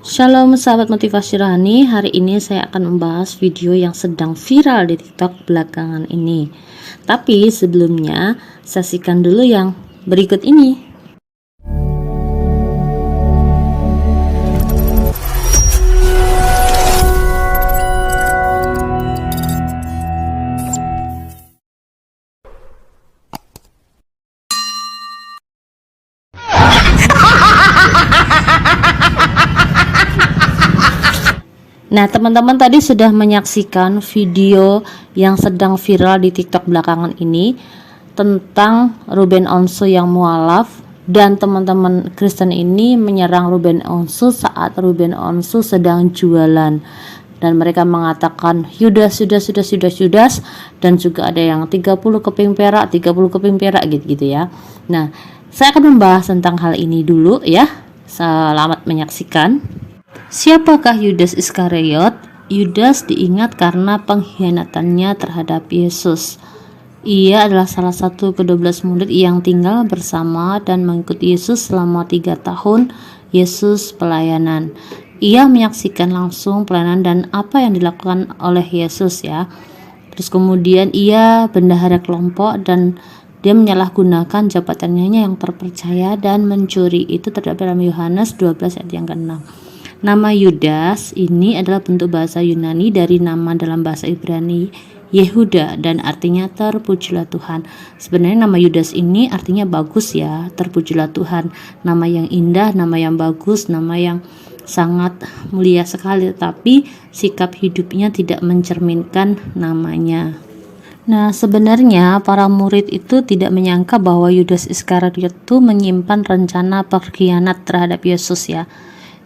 Shalom sahabat motivasi rohani, hari ini saya akan membahas video yang sedang viral di TikTok belakangan ini. Tapi sebelumnya, saksikan dulu yang berikut ini. Nah, teman-teman tadi sudah menyaksikan video yang sedang viral di TikTok belakangan ini tentang Ruben Onsu yang mualaf, dan teman-teman Kristen ini menyerang Ruben Onsu saat Ruben Onsu sedang jualan, dan mereka mengatakan Yudas, dan juga ada yang 30 keping perak gitu ya. Nah, saya akan membahas tentang hal ini dulu ya. Selamat menyaksikan. Siapakah Yudas Iskariot? Yudas diingat karena pengkhianatannya terhadap Yesus. Ia adalah salah satu ke-12 murid yang tinggal bersama dan mengikuti Yesus selama 3 tahun Yesus pelayanan. Ia menyaksikan langsung pelayanan dan apa yang dilakukan oleh Yesus ya. Terus kemudian ia bendahara kelompok dan dia menyalahgunakan jabatannya yang terpercaya dan mencuri. Itu terdapat dalam Yohanes 12 ayat yang ke-6. Nama Yudas ini adalah bentuk bahasa Yunani dari nama dalam bahasa Ibrani Yehuda dan artinya terpujilah Tuhan. Sebenarnya nama Yudas ini artinya bagus ya, terpujilah Tuhan. Nama yang indah, nama yang bagus, nama yang sangat mulia sekali, tapi sikap hidupnya tidak mencerminkan namanya. Nah, sebenarnya para murid itu tidak menyangka bahwa Yudas Iskariot itu menyimpan rencana pengkhianat terhadap Yesus ya.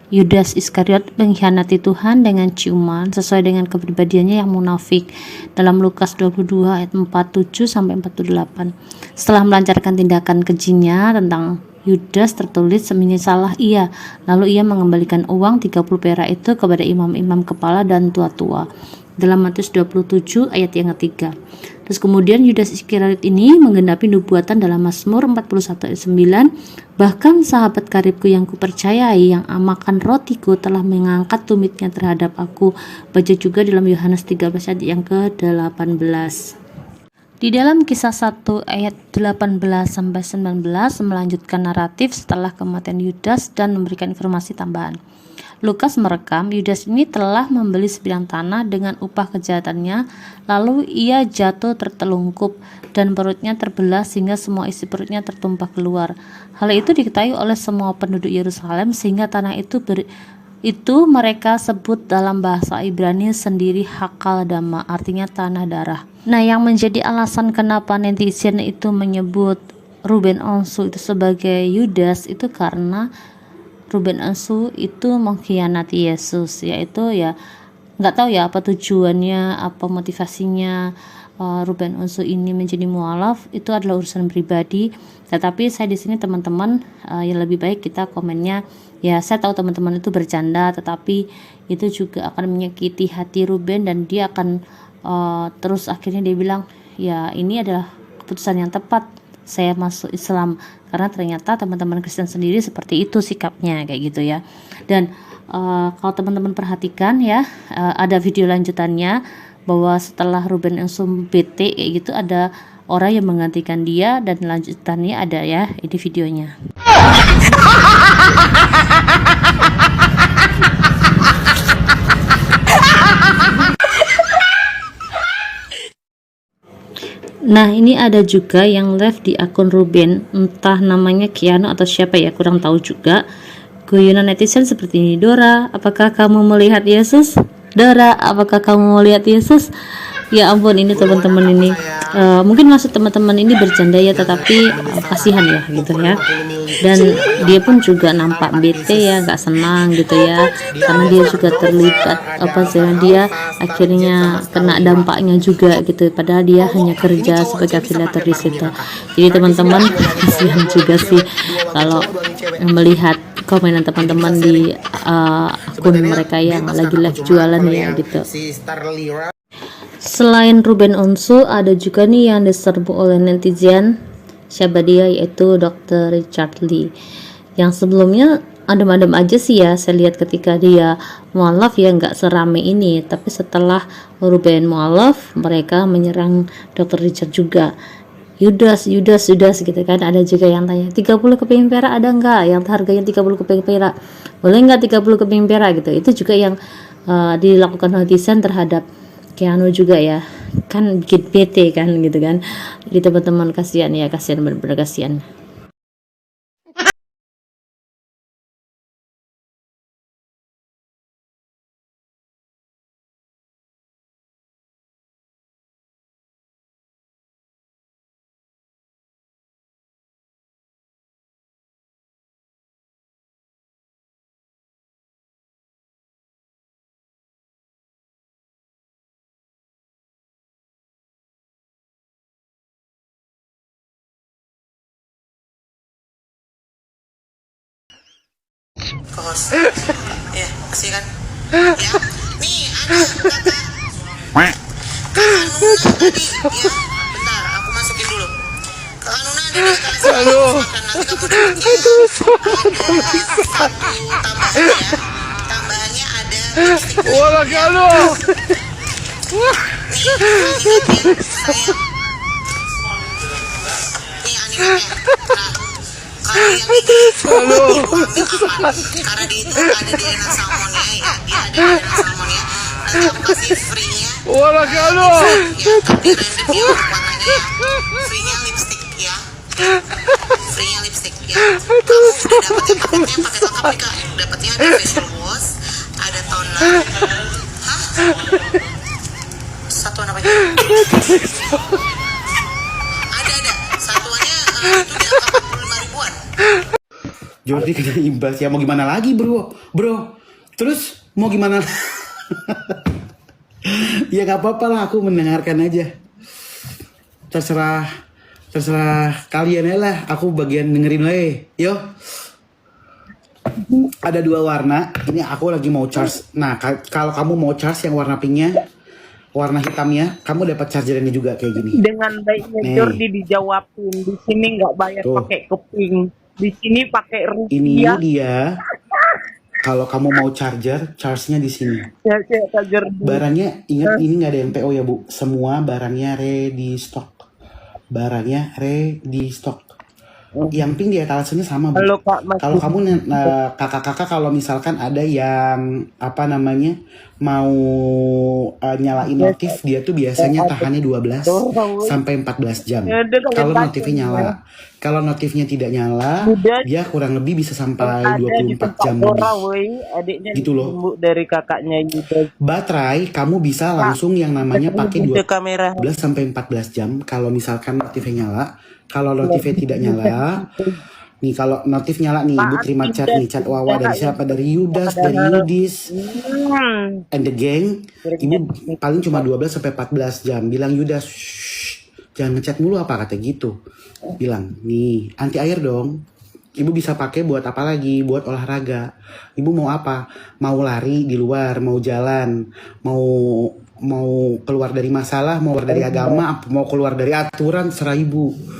Yudas Iskariot mengkhianati Tuhan dengan ciuman sesuai dengan kepribadiannya yang munafik dalam Lukas 22 ayat 47 sampai 48. Setelah melancarkan tindakan kejinya tentang Yudas tertulis menyesalah ia, lalu ia mengembalikan uang 30 perak itu kepada imam-imam kepala dan tua-tua dalam Matius 27 ayat yang ketiga. Terus kemudian Yudas Iskariot ini menggenapi nubuatan dalam Mazmur 41 ayat 9. Bahkan sahabat karibku yang kupercayai yang makan rotiku telah mengangkat tumitnya terhadap aku. Baca juga dalam Yohanes 13 ayat yang ke-18. Di dalam kisah 1 ayat 18 sampai 19 melanjutkan naratif setelah kematian Yudas dan memberikan informasi tambahan. Lukas merekam Yudas ini telah membeli sebidang tanah dengan upah kejahatannya, lalu ia jatuh tertelungkup dan perutnya terbelah sehingga semua isi perutnya tertumpah keluar. Hal itu diketahui oleh semua penduduk Yerusalem sehingga tanah itu mereka sebut dalam bahasa Ibrani sendiri Hakal Dama, artinya tanah darah. Nah, yang menjadi alasan kenapa netizen itu menyebut Ruben Onsu itu sebagai Yudas itu karena Ruben Onsu itu mengkhianati Yesus, yaitu ya nggak tahu ya apa tujuannya, apa motivasinya Ruben Onsu ini menjadi mualaf, itu adalah urusan pribadi. Tetapi saya di sini teman-teman yang lebih baik kita komennya ya, saya tahu teman-teman itu bercanda, tetapi itu juga akan menyakiti hati Ruben dan dia akan terus akhirnya dia bilang ya ini adalah keputusan yang tepat saya masuk Islam, karena ternyata teman-teman Kristen sendiri seperti itu sikapnya kayak gitu ya. Dan kalau teman-teman perhatikan ya, ada video lanjutannya bahwa setelah Ruben Onsu bete kayak gitu ada orang yang menggantikan dia, dan lanjutannya ada ya, ini videonya. Nah, ini ada juga yang live di akun Ruben, entah namanya Kiano atau siapa ya, kurang tahu juga. Guyonan netizen seperti ini. Dora, apakah kamu melihat Yesus? Dora, apakah kamu melihat Yesus? Ya ampun, ini teman-teman ini mungkin maksud teman-teman ini bercanda ya, tetapi kasihan ya gitu ya. Dan dia pun juga nampak bete ya, nggak senang gitu ya, karena dia juga terlibat dia akhirnya kena dampaknya juga gitu, padahal dia hanya kerja sebagai afiliator di situ. Jadi teman-teman kasihan juga sih kalau melihat komenan teman-teman di akun mereka yang lagi live jualan ya gitu. Selain Ruben Onsu, ada juga nih yang diserbu oleh netizen. Siapa dia? Yaitu Dr. Richard Lee, yang sebelumnya adem-adem aja sih ya. Saya lihat ketika dia mualaf ya nggak serame ini, tapi setelah Ruben mualaf mereka menyerang Dr. Richard juga. Yudas gitu kan. Ada juga yang tanya 30 keping perak ada nggak yang harganya 30 keping perak, boleh nggak 30 keping perak gitu. Itu juga yang dilakukan netizen terhadap Keanu juga ya, kan bikin bete kan gitu kan. Jadi teman-teman kasihan ya, kasihan bener-bener kasihan. Kos. Ya, kasih kan? Ya. Nih, ada kakak Nuna tadi. Ya, bentar, aku masukin dulu. Kakak Nuna ada di atas makan. Nanti kamu dapatnya ada satu tambahan ya. Tambahannya ada lipstick. Wala galo! Nih, sayang. Nih animenya. Nah, kalau yang ini ibu ambil aman karena di itu ada DNA salmonnya ya, dia ada DNA salmonnya. Nanti aku kasih free-nya Wala galo! ya, tapi random dia warnanya ya. Free-nya lipstick ya, free-nya lipstick ya. Kamu udah dapet yang paketnya, paket lengkap nih kak. Dapetnya ada facial wash, ada toner. Hah? Satuan apa aja? Ada satuannya itu di angka 45 ribuan. Jordi kena imbas ya, mau gimana lagi bro terus mau gimana. Ya gak apa-apa lah, aku mendengarkan aja, terserah kalian ya lah, aku bagian dengerin lah. Yo, ada 2 warna ini, aku lagi mau charge. Nah kalau kamu mau charge yang warna pinknya, warna hitamnya, kamu dapat chargerannya juga kayak gini. Dengan baiknya Nih. Jordi dijawabin, di sini nggak bayar Tuh. pakai keping, di sini pakai Ini rupiah. dia, kalau kamu mau charge-nya di sini. Saya Jordi. Barangnya, ingat ini nggak ada MPO ya Bu, semua barangnya ready stock. Barangnya ready stock. Yang pink di etalasenya sama Bu. Halo Kak Mas. Kalau kamu kakak-kakak kalau misalkan ada yang apa namanya mau nyalain notif, dia tuh biasanya tahannya 12 sampai 14 jam. Kalau notifnya nyala. Kalau notifnya tidak nyala, dia kurang lebih bisa sampai Ada di 24 tempat jam Dora, lebih. woi, adiknya Gitu loh. ibu dari kakaknya Yuda. Baterai kamu bisa langsung yang namanya pakai Itu kamera. 12 sampai 14 jam kalau misalkan notifnya nyala. Kalau notifnya tidak nyala, nih kalau notif nyala nih, Ibu terima chat nih, chat Wawa dari siapa? Dari Yudas, dari Yudis, and the gang. Ibu paling cuma 12 sampai 14 jam. Bilang Yudas, "Shh, jangan ngechat mulu apa," kata gitu. Bilang, nih anti air dong. Ibu bisa pakai buat apa lagi? Buat olahraga. Ibu mau apa? Mau lari di luar, mau jalan, mau keluar dari masalah, mau keluar dari agama, mau keluar dari aturan, serah Ibu.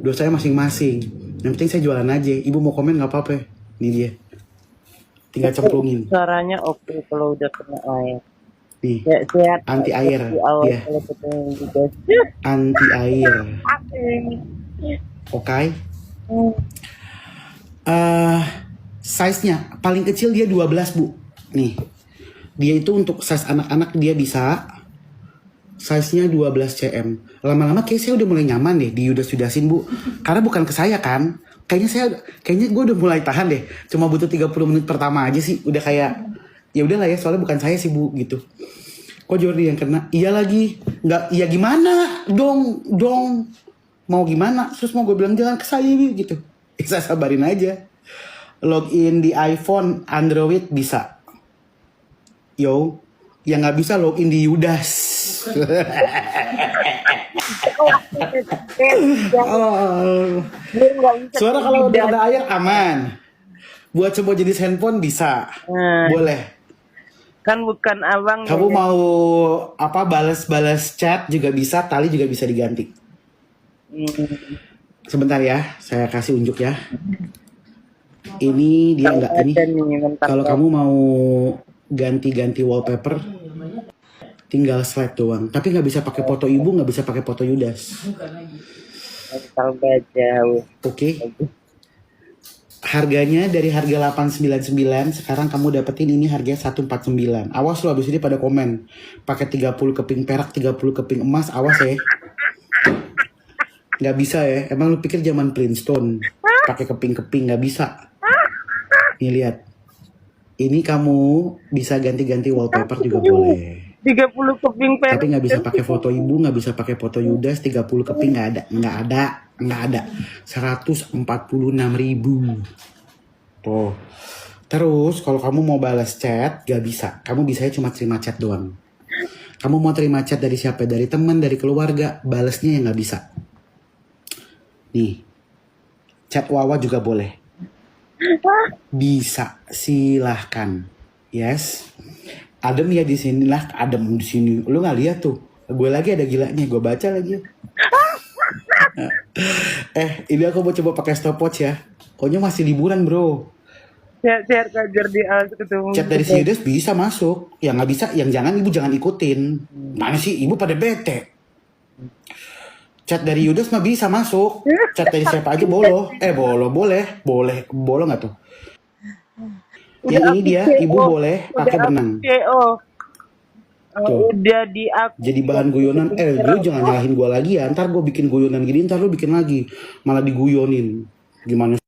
Dosanya masing-masing. Yang penting saya jualan aja. Ibu mau komen nggak apa-apa. Ini dia. Tinggal cemplungin. Caranya oke kalau udah kena air. Nih. Ya, sehat. Anti air. Di awal Dia. kalau ketemu Yudas. Anti air. Oke. Size-nya paling kecil dia 12 Bu. Nih. Dia itu untuk size anak-anak dia bisa size-nya 12 cm. Lama-lama kayak saya udah mulai nyaman deh di Yudas-Yudasin Bu. Karena bukan ke saya kan. Kayaknya gue udah mulai tahan deh. Cuma butuh 30 menit pertama aja sih. Udah kayak ya udahlah ya, soalnya bukan saya sih Bu gitu. Kok Jordi yang kena? Iya lagi. Nggak, iya gimana? Dong. Mau gimana? Terus mau gue bilang jangan ke saya gitu. Saya sabarin aja. Login di iPhone, Android bisa. Yo, yang nggak bisa login di Yudas. Oh. Suara kalau udah ada air aman. Buat semua jenis handphone bisa. Boleh. Kan bukan abang. Kamu mau apa balas chat juga bisa, tali juga bisa diganti. Sebentar ya, saya kasih unjuk ya. Ini dia enggak ini. Ada nih mentang Kalau kamu mau ganti-ganti wallpaper, tinggal slide doang. Tapi nggak bisa pakai foto ibu, nggak bisa pakai foto Yudas. mental jauh. Oke. Harganya dari harga 899, sekarang kamu dapetin ini harganya 149. Awas lo abis ini pada komen. Pakai 30 keping perak, 30 keping emas, awas ya. Nggak bisa ya. Emang lu pikir zaman Flintstone pakai keping-keping, nggak bisa. Nih lihat. Ini kamu bisa ganti-ganti wallpaper juga boleh. 30 keping perak. Tapi nggak bisa pakai foto ibu, nggak bisa pakai foto Yudas, 30 keping nggak ada. 146.000. Tuh. Terus kalau kamu mau balas chat, nggak bisa. Kamu bisanya cuma terima chat doang. Kamu mau terima chat dari siapa? Dari teman, dari keluarga, balasnya yang nggak bisa. Nih, chat Wawa juga boleh. Bisa, silahkan. Yes. Adem ya di sini lah, adem di sini. Lu nggak lihat tuh? Gue lagi ada gilanya, gue baca lagi. Ini aku mau coba pakai stopwatch ya. Pokoknya masih liburan bro. Sehat-sehat aja di alas ketemu. Chat dari si Yudas bisa masuk. Yang nggak bisa, yang jangan ibu jangan ikutin. Mana sih ibu pada bete. Chat dari Yudas mah bisa masuk. Chat dari siapa aja boleh. Boleh nggak tuh? Yang ini dia, ibu boleh pakai benang. Tuh. Udah di aku. Jadi bahan guyonan. Lu jangan nyalahin gue lagi ya. Ntar gue bikin guyonan gini, ntar lu bikin lagi. Malah diguyonin. Gimana